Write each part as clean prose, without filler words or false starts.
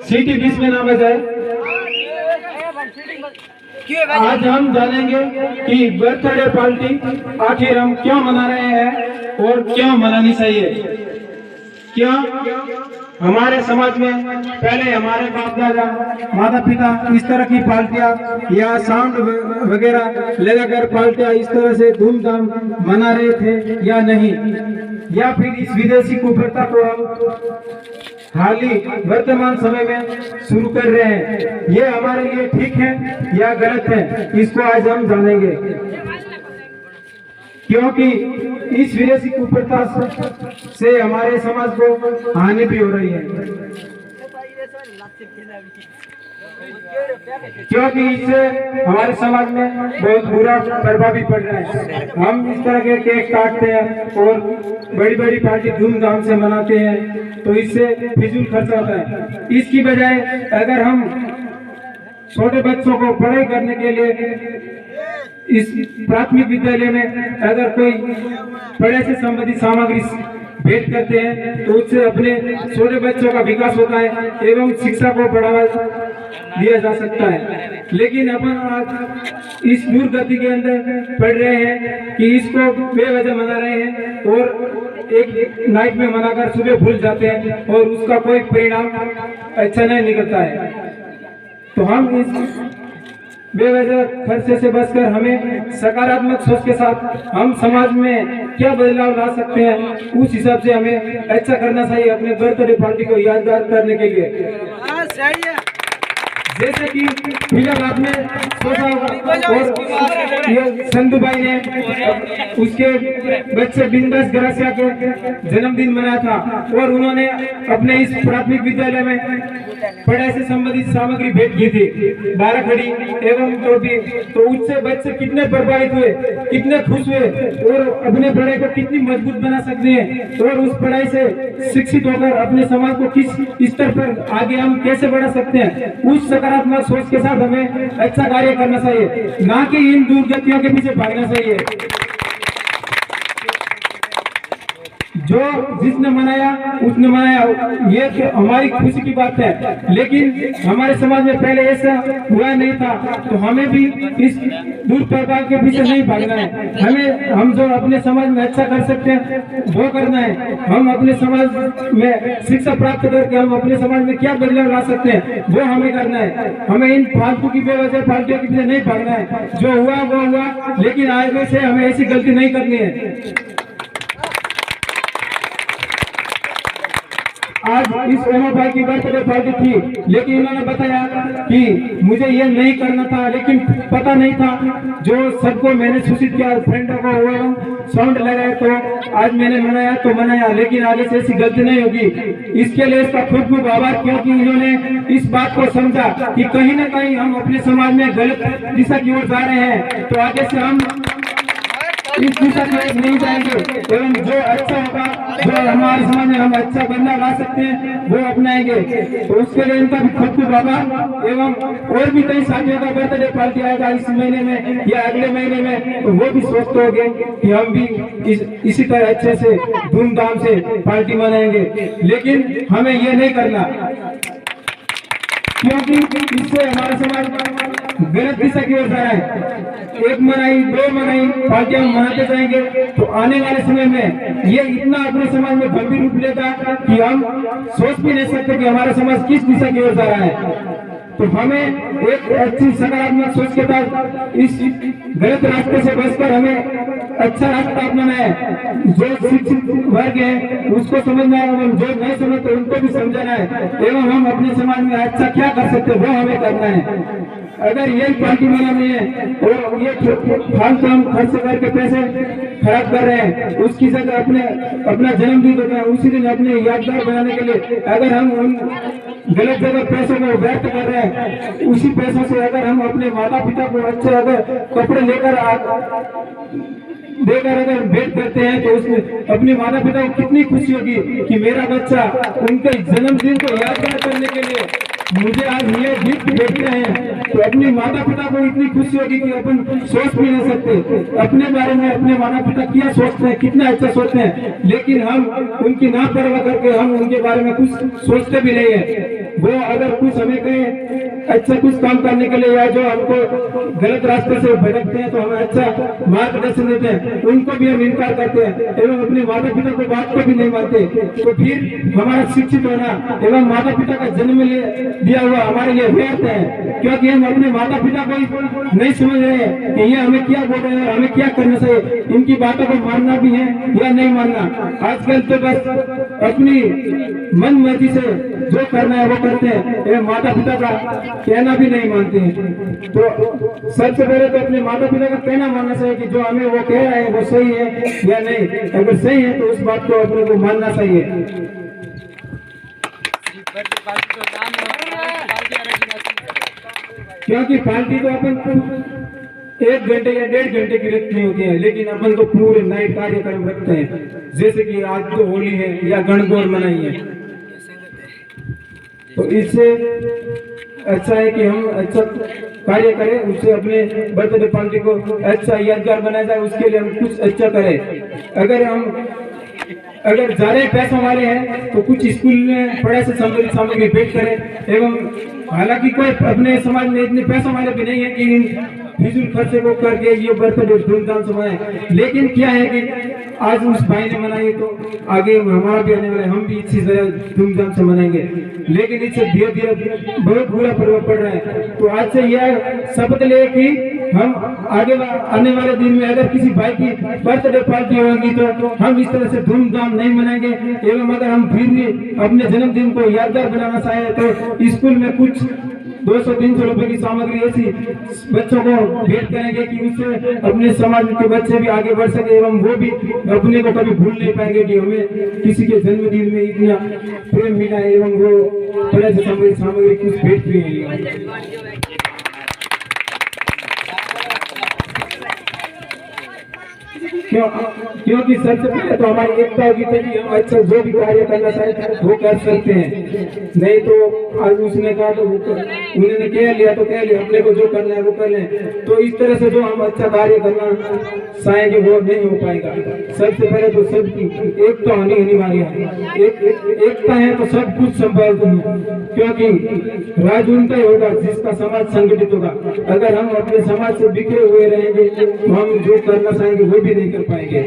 सीटी बीच में ना बजाए। आज हम जानेंगे कि बर्थडे पार्टी आखिर हम क्यों मना रहे हैं और क्यों मनानी चाहिए। क्यों हमारे समाज में पहले हमारे बाप दादा माता पिता इस तरह की पार्टियां या साउंड वगैरह लगाकर पार्टियां इस तरह से धूमधाम मना रहे थे या नहीं, या फिर इस विदेशी कुप्रथा को हम हाल ही वर्तमान समय में शुरू कर रहे हैं। ये हमारे लिए ठीक है या गलत है, इसको आज हम जानेंगे। क्योंकि इस विदेशी कुप्रथा से हमारे समाज को हानि भी हो रही है, क्योंकि इससे हमारे समाज में बहुत बुरा प्रभाव भी पड़ रहा है। हम इस तरह के केक काटते हैं और बड़ी बड़ी पार्टी धूमधाम से मनाते हैं, तो इससे फिजूल खर्चा होता है। इसकी बजाय अगर हम छोटे बच्चों को पढ़ाई करने के लिए इस प्राथमिक विद्यालय में अगर कोई पढ़ाई से संबंधित सामग्री भेंट करते हैं, तो उससे अपने छोटे बच्चों का विकास होता है एवं शिक्षा को बढ़ावा दिया जा सकता है। लेकिन अपन आज इस दुर्गति के अंदर पड़ रहे हैं कि इसको बेवजह मना रहे हैं और एक नाइट में मनाकर सुबह भूल जाते हैं और उसका कोई परिणाम अच्छा नहीं निकलता है। तो हम इस बेवजह खर्चे से बचकर हमें सकारात्मक सोच के साथ हम समाज में क्या बदलाव ला सकते हैं, उस हिसाब से हमें अच्छा करना चाहिए अपने बर्थडे पार्टी को यादगार करने के लिए। जैसे कि फिलहाल आपने सोचा होगा और ये संधू भाई ने उसके बच्चे बिंदास गरासिया के जन्मदिन मनाया था और उन्होंने अपने इस प्राथमिक विद्यालय में पढ़ाई से संबंधित सामग्री भेंट की थी, 12 खड़ी एवं ट्रॉफी। तो उससे बच्चे कितने प्रभावित हुए, कितने खुश हुए और अपने पढ़ाई को कितनी मजबूत बना सकते हैं और उस पढ़ाई से शिक्षित होकर अपने समाज को किस स्तर पर आगे हम कैसे बढ़ा सकते हैं, उस सकारात्मक सोच के साथ हमें अच्छा कार्य करना चाहिए, ना कि इन दुर्गतियों के पीछे भागना चाहिए। जो जिसने मनाया उसने मनाया, ये हमारी खुशी की बात है, लेकिन हमारे समाज में पहले ऐसा हुआ नहीं था। तो हमें भी इस दुष्प्रभाव के पीछे नहीं भागना है। हम जो अपने समाज में अच्छा कर सकते हैं वो करना है। हम अपने समाज में शिक्षा प्राप्त करके हम अपने समाज में क्या बदलाव ला सकते हैं वो हमें करना है। हमें इन फालतू की बेवजह पार्टियों के पीछे नहीं भागना है। जो हुआ वो हुआ, लेकिन आगे से हमें ऐसी गलती नहीं करनी है। आज इस ओमर भाई की बर्थडे पार्टी थी, लेकिन इन्होंने बताया कि मुझे ये नहीं करना था, लेकिन पता नहीं था। जो सबको मैंने सूचित किया, फ्रेंडों को साउंड लगाया, तो आज मैंने मनाया तो मनाया, लेकिन आगे से ऐसी गलती नहीं होगी। इसके लिए इसका खूब खूब आभार, क्योंकि इन्होंने इस बात को समझा कि कहीं ना कहीं हम अपने समाज में गलत दिशा की ओर जा रहे हैं, तो आगे से हम इस दिशा की ओर नहीं जाएंगे एवं जो अच्छा होगा, जो हमारे समाज में हम अच्छा बदलाव ला सकते हैं वो अपनाएंगे। तो उसके लिए इनका भी खूब खूब आभार। एवं और भी कई साथियों का बर्थडे पार्टी आएगा इस महीने में या अगले महीने में, तो वो भी सोचते होंगे कि हम भी इसी तरह अच्छे से धूमधाम से पार्टी मनाएंगे। लेकिन हमें ये नहीं करना, क्योंकि इससे हमारा समाज गलत दिशा की ओर जा रहा है। एक मनाई, दो मनाई पार्टियां मनाते जाएंगे तो आने वाले समय में ये इतना अपने समाज में गंभीर रूप लेगा कि हम सोच भी नहीं सकते कि हमारा समाज किस दिशा की ओर जा रहा है। तो हमें एक अच्छी सकारात्मक सोच के साथ इस गलत रास्ते से बचकर हमें अच्छा रास्ता अपनाना है। जो शिक्षित वर्ग है उसको समझना है एवं जो नहीं समझते उनको भी समझाना है, एवं हम अपने समाज में अच्छा क्या कर सकते हैं वो हमें करना है। अगर ये पार्टी मनानी है और ये फालतू हम खर्च करके पैसे खराब कर रहे हैं, उसकी जगह अपना जन्मदिन होता है उसी दिन अपने यादगार बनाने के लिए अगर हम उन गलत जगह पैसों को व्यर्थ कर रहे हैं, उसी पैसों से अगर हम अपने माता पिता को अच्छे अगर कपड़े लेकर अगर भेंट करते हैं, तो उसमें अपने माता पिता को कितनी खुशी होगी कि मेरा बच्चा उनके जन्मदिन को यादगार करने के लिए मुझे आज ये गिफ्ट देते हैं तो अपने माता पिता को इतनी खुशी होगी कि अपन सोच भी नहीं सकते अपने बारे में। अपने माता पिता क्या सोचते हैं, कितना अच्छा सोचते हैं, लेकिन हम उनकी ना परवाह करके हम उनके बारे में कुछ सोचते भी नहीं है। वो अगर कुछ हमें कहे अच्छा कुछ काम करने के लिए या जो हमको गलत रास्ते से भटकते हैं तो हमें अच्छा मार्गदर्शन देते हैं, उनको भी हम इनकार करते हैं एवं अपने माता पिता को बात को भी नहीं मानते। तो फिर हमारा शिक्षित होना एवं माता पिता का जन्म दिया हुआ हमारे लिए व्यर्थ है, क्योंकि हम अपने माता पिता को नहीं समझ रहे हैं कि ये हमें क्या बोल रहे हैं, हमें क्या करना चाहिए, इनकी बातों को मानना भी है या नहीं मानना। आजकल तो बस अपनी मन मर्जी से जो करना है वो करते हैं एवं माता पिता का कहना भी नहीं मानते हैं। तो सबसे पहले तो अपने माता पिता का कहना मानना चाहिए कि जो हमें वो कह रहे हैं वो सही है या नहीं। अगर सही है तो उस बात को अपने को मानना चाहिए। क्योंकि पार्टी तो अपन 1 घंटे या 1.5 घंटे की रखनी होती है, लेकिन अपन तो पूरे नाइट कार्यक्रम रखते हैं। जैसे कि आज तो होली है या गणगौर मनाई है, तो इससे अच्छा है कि हम अच्छा कार्य करें, उससे अपने बर्थडे पार्टी को अच्छा यादगार बनाया जाए, उसके लिए हम कुछ अच्छा करें। अगर ज्यादा पैसा वाले हैं तो कुछ स्कूल में पढ़ाई से संबंधित सामग्री भेंट करें। एवं हालांकि कोई अपने समाज में इतने पैसा वाले भी नहीं है कि फिजूल खर्चे को करके ये बर्थडे धूमधाम से मनाए, लेकिन क्या है कि आज उस भाई ने मनाई तो आगे हमारा भी आने वाला, हम भी इसी तरह धूमधाम से मनाएंगे। लेकिन इससे धीरे धीरे बहुत बुरा प्रभाव पड़ रहा है। तो आज से यह शपथ ले कि हम आगे आने वाले दिन में अगर किसी भाई की बर्थडे पार्टी होगी तो हम इस तरह से धूमधाम नहीं मनाएंगे। एवं अगर हम फिर भी अपने जन्मदिन को यादगार बनाना चाहे तो स्कूल में कुछ 200-300 रुपए की सामग्री ऐसी बच्चों को भेंट करेंगे कि उससे अपने समाज के बच्चे भी आगे बढ़ सके एवं वो भी अपने को कभी भूल नहीं पाएंगे कि हमें किसी के जन्मदिन में इतना प्रेम मिला है एवं वो बड़े से सामग्री कुछ भेंट भी है। क्योंकि सबसे पहले तो हमारी एकता होगी तभी हम अच्छा जो भी कार्य करना चाहे वो कर सकते हैं। नहीं तो आज उसने कहा तो उन्होंने कह लिया तो कह लिया, अपने को जो करना है वो कर लें। तो इस तरह से जो हम अच्छा कार्य करना चाहेंगे वो नहीं हो पाएगा। सबसे पहले तो सबकी एकता होनी अनिवार्य है। एकता है तो सब कुछ संभव है, क्योंकि राज उनका ही होगा जिसका समाज संगठित होगा। अगर हम अपने समाज से बिखरे हुए रहेंगे तो हम जो करना चाहेंगे वो भी नहीं कर पाएंगे।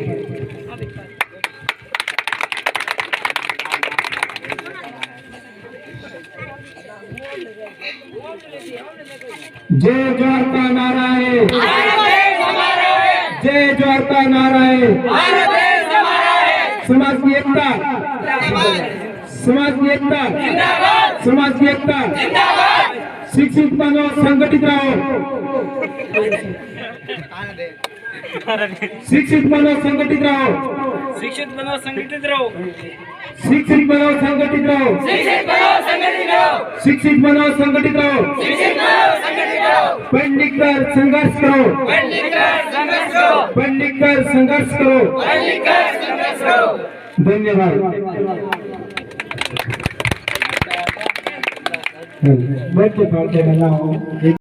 जय जोहार का नारा है, जय जोहार का नारा है। समाज की एकता, समाज की एकता, समाज की एकता। शिक्षित बनो, संगठित रहो, शिक्षित बनो, संगठित रहो, शिक्षित बनो, संगठित रहो, शिक्षित बनो, संगठित रहो, शिक्षित बनो, संगठित रहो, पढ़ लिख कर संघर्ष करो, पढ़ लिख कर संघर्ष करो। धन्यवाद। बैठ के